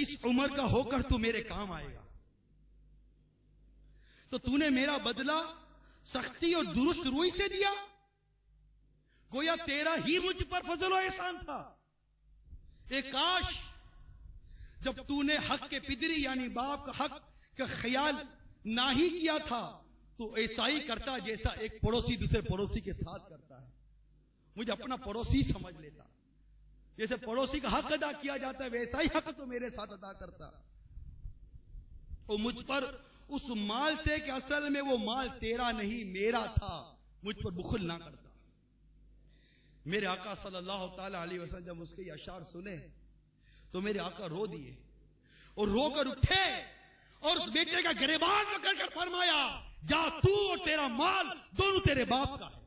اس عمر کا ہو کر تو میرے کام آئے گا. تو تو نے میرا بدلہ سختی اور درست روئی سے دیا. گویا تیرا ہی مجھ پر فضل و احسان تھا. کاش جب تو نے حق کے پدری یعنی باپ کا حق کا خیال نہ ہی کیا تھا تو ایسا ہی کرتا جیسا ایک پڑوسی دوسرے پڑوسی کے ساتھ کرتا ہے. مجھے اپنا پڑوسی سمجھ لیتا. جیسے پڑوسی کا حق ادا کیا جاتا ہے ویسا ہی حق تو میرے ساتھ ادا کرتا. اور مجھ پر اس مال سے کہ اصل میں وہ مال تیرا نہیں میرا تھا مجھ پر بخل نہ کرتا. میرے آقا صلی اللہ تعالی علیہ وسلم جب اس کے یہ اشعار سنے تو میرے آقا رو دیے اور رو کر اٹھے اور اس بیٹے کا گریبان پکڑ کر فرمایا جا تو اور تیرا مال دونوں تیرے باپ کا ہے.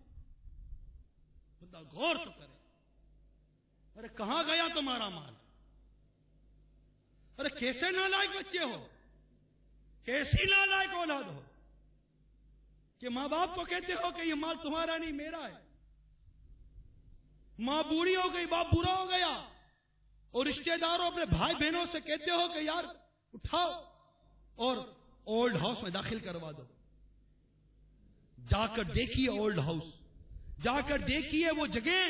بندہ غور تو کرے. ارے کہاں گیا تمہارا مال؟ ارے کیسے نالائق بچے ہو, کیسی نالائق اولاد ہو کہ ماں باپ کو کہتے ہو کہ یہ مال تمہارا نہیں میرا ہے. ماں بوڑھی ہو گئی, باپ برا ہو گیا اور رشتہ داروں اپنے بھائی بہنوں سے کہتے ہو کہ یار اٹھاؤ اور اولڈ ہاؤس میں داخل کروا دو. جا کر دیکھیے اولڈ ہاؤس, جا کر دیکھیے وہ جگہ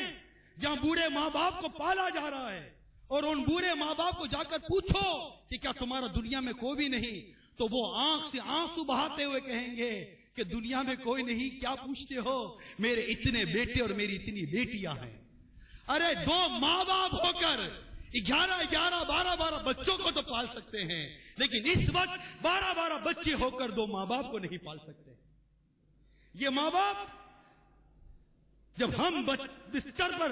جہاں بوڑھے ماں باپ کو پالا جا رہا ہے اور ان بوڑھے ماں باپ کو جا کر پوچھو کہ کیا تمہارا دنیا میں کوئی بھی نہیں, تو وہ آنکھ سے آنسو بہاتے ہوئے کہیں گے کہ دنیا میں کوئی نہیں, کیا پوچھتے ہو, میرے اتنے بیٹے اور میری اتنی بیٹیاں ہیں. ارے دو ماں باپ ہو کر 11 12 بچوں کو تو پال سکتے ہیں, لیکن اس وقت 12 بچے ہو کر دو ماں باپ کو نہیں پال سکتے. یہ ماں باپ جب ہم بستر پر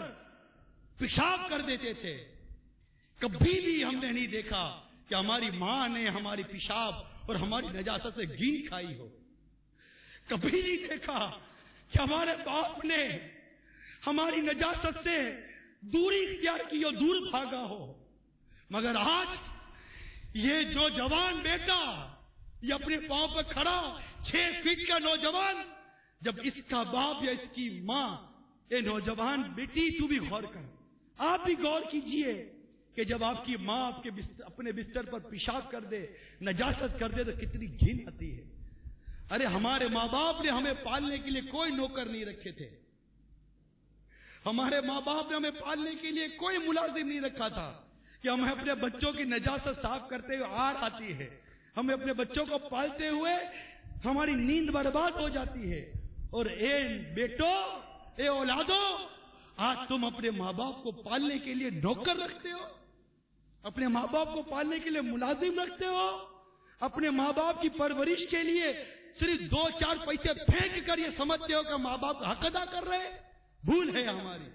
پیشاب کر دیتے تھے کبھی بھی ہم نے نہیں دیکھا کہ ہماری ماں نے ہماری پیشاب اور ہماری نجاست سے گین کھائی ہو. کبھی نہیں دیکھا کہ ہمارے باپ نے ہماری نجاست سے دوری اختیار کی ہو, دور بھاگا ہو. مگر آج یہ نوجوان بیٹا یہ اپنے پاؤں پر کھڑا 6 فٹ کا نوجوان, جب اس کا باپ یا اس کی ماں, اے نوجوان بیٹی تو بھی غور کر, آپ بھی غور کیجئے کہ جب آپ کی ماں آپ کے اپنے بستر پر پیشاب کر دے, نجاست کر دے تو کتنی گھن آتی ہے. ارے ہمارے ماں باپ نے ہمیں پالنے کے لیے کوئی نوکر نہیں رکھے تھے, ہمارے ماں باپ نے ہمیں پالنے کے لیے کوئی ملازم نہیں رکھا تھا کہ ہمیں اپنے بچوں کی نجاست صاف کرتے ہوئے آر آتی ہے, ہمیں اپنے بچوں کو پالتے ہوئے ہماری نیند برباد ہو جاتی ہے. اور اے بیٹو, اے اولادو, آج تم اپنے ماں باپ کو پالنے کے لیے نوکر رکھتے ہو, اپنے ماں باپ کو پالنے کے لیے ملازم رکھتے ہو, اپنے ماں باپ کی پرورش کے لیے صرف 2-4 پیسے پھینک کر یہ سمجھتے ہو کہ ماں باپ کا حق ادا کر رہے. بھول ہے ہماری,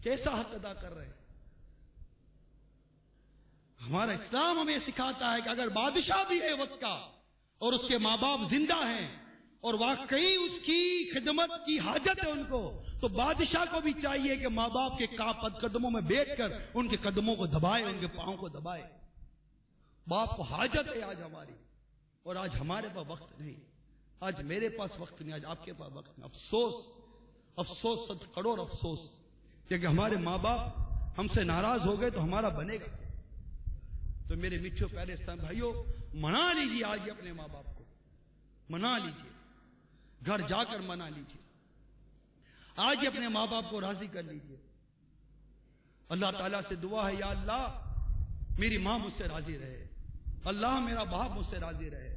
کیسا حق ادا کر رہے. ہمارا اسلام ہمیں سکھاتا ہے کہ اگر بادشاہ بھی ہے وقت کا اور اس کے ماں باپ زندہ ہیں اور واقعی اس کی خدمت کی حاجت ہے ان کو, تو بادشاہ کو بھی چاہیے کہ ماں باپ کے قدموں میں بیٹھ کر ان کے قدموں کو دبائے, ان کے پاؤں کو دبائے. باپ کو حاجت ہے آج ہماری, اور آج ہمارے پاس وقت نہیں, آج میرے پاس وقت نہیں, آج آپ کے پاس وقت نہیں. افسوس افسوس, 100 کروڑ افسوس کہ ہمارے ماں باپ ہم سے ناراض ہو گئے تو ہمارا بنے گا. تو میرے میٹھو پیارے اسلام بھائیوں, منا لیجیے آج اپنے ماں باپ کو, منا لیجیے, گھر جا کر منا لیجیے, آج اپنے ماں باپ کو راضی کر لیجیے. اللہ تعالیٰ سے دعا ہے, یا اللہ میری ماں مجھ سے راضی رہے, اللہ میرا باپ مجھ سے راضی رہے.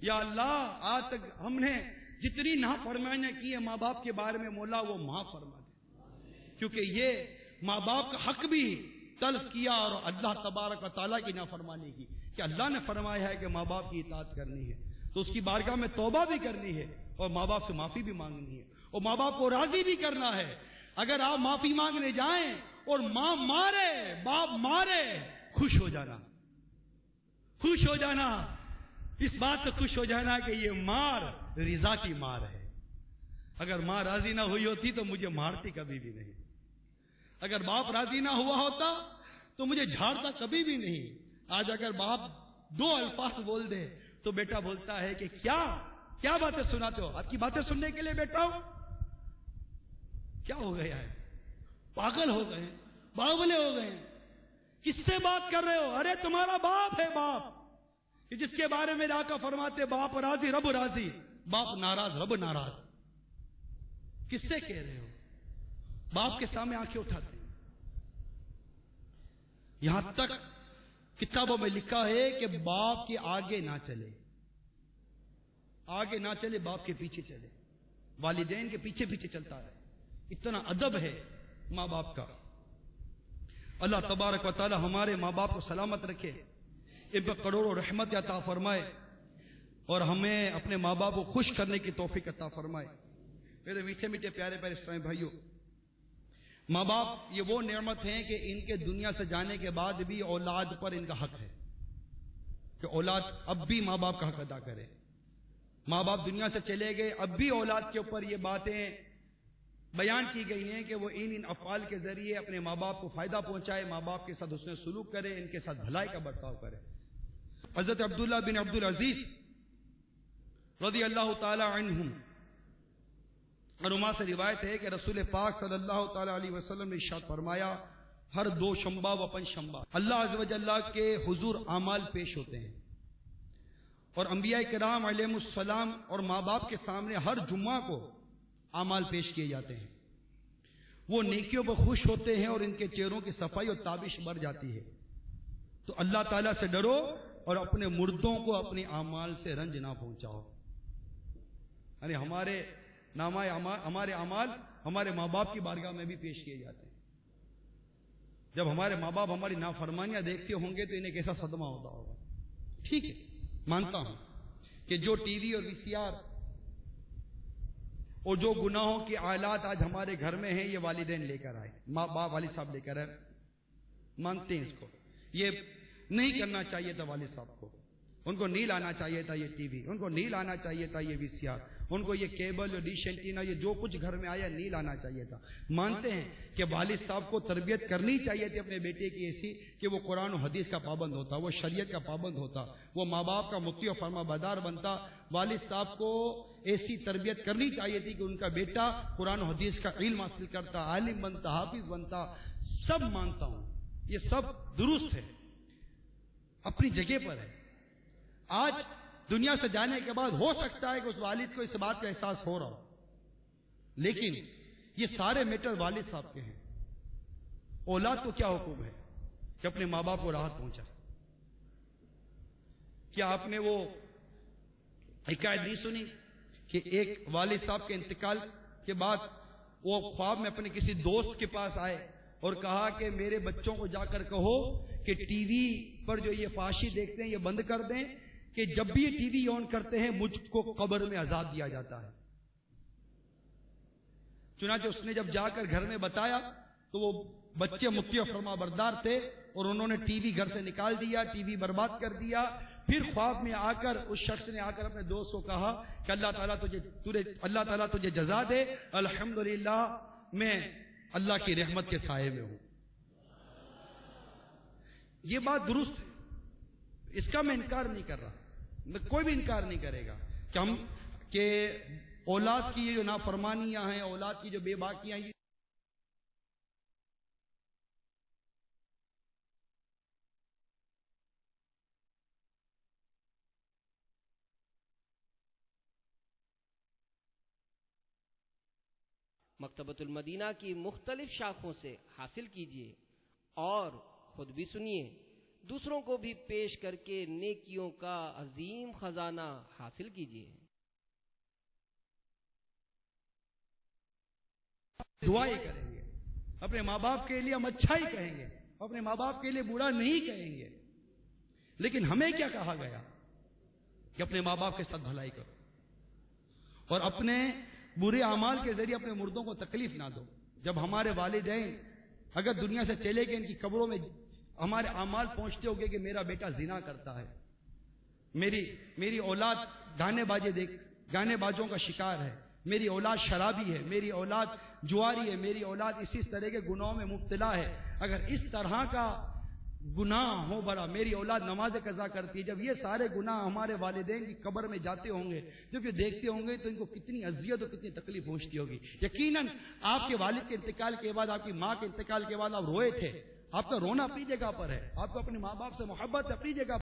یا اللہ آج تک ہم نے جتنی نافرمانیاں کی ہیں ماں باپ کے بارے میں, مولا وہ معاف فرما دے, کیونکہ یہ ماں باپ کا حق بھی تلف کیا اور اللہ تبارک و تعالیٰ کی نافرمانی کی کہ اللہ نے فرمایا ہے کہ ماں باپ کی اطاعت کرنی ہے, تو اس کی بارگاہ میں توبہ بھی کرنی ہے اور ماں باپ سے معافی بھی مانگنی ہے اور ماں باپ کو راضی بھی کرنا ہے. اگر آپ معافی مانگنے جائیں اور ماں مارے, باپ مارے, خوش ہو جانا, خوش ہو جانا, اس بات سے خوش ہو جانا کہ یہ مار رضا کی مار ہے. اگر ماں راضی نہ ہوئی ہوتی تو مجھے مارتی کبھی بھی نہیں, اگر باپ راضی نہ ہوا ہوتا تو مجھے جھاڑتا کبھی بھی نہیں. آج اگر باپ 2 الفاظ بول دے تو بیٹا بولتا ہے کہ کیا باتیں سناتے ہو, آپ کی باتیں سننے کے لیے بیٹھا ہوں. کیا ہو گیا ہے, پاگل ہو گئے, باولے ہو گئے. کس سے بات کر رہے ہو؟ ارے تمہارا باپ ہے، باپ کہ جس کے بارے میں آقا فرماتے باپ راضی رب راضی، باپ ناراض رب ناراض. کس سے کہہ رہے ہو؟ باپ کے سامنے آنکھیں اٹھاتے ہیں. یہاں تک کتابوں میں لکھا ہے کہ باپ کے آگے نہ چلے، آگے نہ چلے، باپ کے پیچھے چلے، والدین کے پیچھے پیچھے چلتا ہے. اتنا ادب ہے ماں باپ کا. اللہ تبارک و تعالی ہمارے ماں باپ کو سلامت رکھے، ان پر کروڑوں رحمت عطا فرمائے، اور ہمیں اپنے ماں باپ کو خوش کرنے کی توفیق عطا فرمائے. میرے میٹھے میٹھے پیارے پیارے اسلامی بھائیوں، ماں باپ یہ وہ نعمت ہیں کہ ان کے دنیا سے جانے کے بعد بھی اولاد پر ان کا حق ہے کہ اولاد اب بھی ماں باپ کا حق ادا کرے. ماں باپ دنیا سے چلے گئے، اب بھی اولاد کے اوپر یہ باتیں بیان کی گئی ہیں کہ وہ ان افعال کے ذریعے اپنے ماں باپ کو فائدہ پہنچائے، ماں باپ کے ساتھ حسن سلوک کرے، ان کے ساتھ بھلائی کا برتاؤ کرے. حضرت عبداللہ بن عبد العزیز رضی اللہ تعالی عنہم عنہما سے روایت ہے کہ رسول پاک صلی اللہ تعالی علیہ وسلم نے ارشاد فرمایا، ہر دو شنبہ و پنج شنبہ اللہ عز و جل کے حضور اعمال پیش ہوتے ہیں، اور انبیاء کرام علیہم السلام اور ماں باپ کے سامنے ہر جمعہ کو اعمال پیش کیے جاتے ہیں. وہ نیکیوں پر خوش ہوتے ہیں اور ان کے چہروں کی صفائی اور تابش بڑھ جاتی ہے. تو اللہ تعالیٰ سے ڈرو اور اپنے مردوں کو اپنے اعمال سے رنج نہ پہنچاؤ. یعنی ہمارے اعمال ہمارے ماں باپ کی بارگاہ میں بھی پیش کیے جاتے ہیں. جب ہمارے ماں باپ ہماری نافرمانیاں دیکھتے ہوں گے تو انہیں کیسا صدمہ ہوتا ہوگا. ٹھیک ہے، مانتا ہوں کہ جو ٹی وی اور وی سی آر اور جو گناہوں کے آلات آج ہمارے گھر میں ہیں، یہ والدین لے کر آئے، ماں باپ والد صاحب لے کر آئے. مانتے ہیں اس کو، یہ نہیں کرنا چاہیے تھا والد صاحب کو، ان کو نہیں لانا چاہیے تھا یہ ٹی وی، ان کو نہیں لانا چاہیے تھا یہ وی سی آر، ان کو یہ کیبل اور ڈش اینٹینا، یہ جو کچھ گھر میں آیا نہیں لانا چاہیے تھا. مانتے ہیں کہ والد صاحب کو تربیت کرنی چاہیے تھی اپنے بیٹے کی ایسی کہ وہ قرآن و حدیث کا پابند ہوتا، وہ شریعت کا پابند ہوتا، وہ ماں باپ کا مطیع و فرما بردار بنتا. والد صاحب کو ایسی تربیت کرنی چاہیے تھی کہ ان کا بیٹا قرآن و حدیث کا علم حاصل کرتا، عالم بنتا، حافظ بنتا. سب مانتا ہوں، یہ سب درست ہے، اپنی جگہ پر ہے. آج دنیا سے جانے کے بعد ہو سکتا ہے کہ اس والد کو اس بات کا احساس ہو رہا ہو، لیکن یہ سارے میٹر والد صاحب کے ہیں. اولاد کو کیا حکم ہے کہ اپنے ماں باپ کو راحت پہنچائے؟ کیا آپ نے وہ حکایت نہیں سنی کہ ایک والد صاحب کے انتقال کے بعد وہ خواب میں اپنے کسی دوست کے پاس آئے اور کہا کہ میرے بچوں کو جا کر کہو کہ ٹی وی پر جو یہ فحاشی دیکھتے ہیں یہ بند کر دیں، کہ جب بھی یہ ٹی وی آن کرتے ہیں مجھ کو قبر میں عذاب دیا جاتا ہے. چنانچہ اس نے جب جا کر گھر میں بتایا تو وہ بچے مطیع و فرما بردار تھے اور انہوں نے ٹی وی گھر سے نکال دیا، ٹی وی برباد کر دیا. پھر خواب میں آ کر اس شخص نے آ کر اپنے دوست کو کہا کہ اللہ تعالیٰ تجھے جزا دے، الحمدللہ میں اللہ کی رحمت کے سائے میں ہوں. یہ بات درست ہے، اس کا میں انکار نہیں کر رہا، کوئی بھی انکار نہیں کرے گا کہ اولاد کی یہ جو نافرمانیاں ہیں، اولاد کی جو بے باکیاں ہیں، مکتبۃ المدینہ کی مختلف شاخوں سے حاصل کیجیے اور خود بھی سنیے، دوسروں کو بھی پیش کر کے نیکیوں کا عظیم خزانہ حاصل کیجیے. دعائیں کریں گے اپنے ماں باپ کے لیے، ہم اچھا ہی کہیں گے، اپنے ماں باپ کے لیے برا نہیں کہیں گے. لیکن ہمیں کیا کہا گیا کہ اپنے ماں باپ کے ساتھ بھلائی کرو اور اپنے برے اعمال کے ذریعے اپنے مردوں کو تکلیف نہ دو. جب ہمارے والدین اگر دنیا سے چلے گئے، ان کی قبروں میں ہمارے اعمال پہنچتے ہوگے کہ میرا بیٹا زنا کرتا ہے، میری اولاد گانے بازوں کا شکار ہے، میری اولاد شرابی ہے، میری اولاد جواری ہے، میری اولاد اسی طرح کے گناہوں میں مبتلا ہے. اگر اس طرح کا گناہ ہو بڑا، میری اولاد نماز قضا کرتی ہے، جب یہ سارے گناہ ہمارے والدین کی قبر میں جاتے ہوں گے، جب یہ دیکھتے ہوں گے تو ان کو کتنی اذیت اور کتنی تکلیف پہنچتی ہوگی. یقیناً آپ کے والد کے انتقال کے بعد، آپ کی ماں کے انتقال کے بعد آپ روئے تھے، آپ کا رونا اپنی جگہ پر ہے, آپ کو اپنے ماں باپ سے محبت اپنی جگہ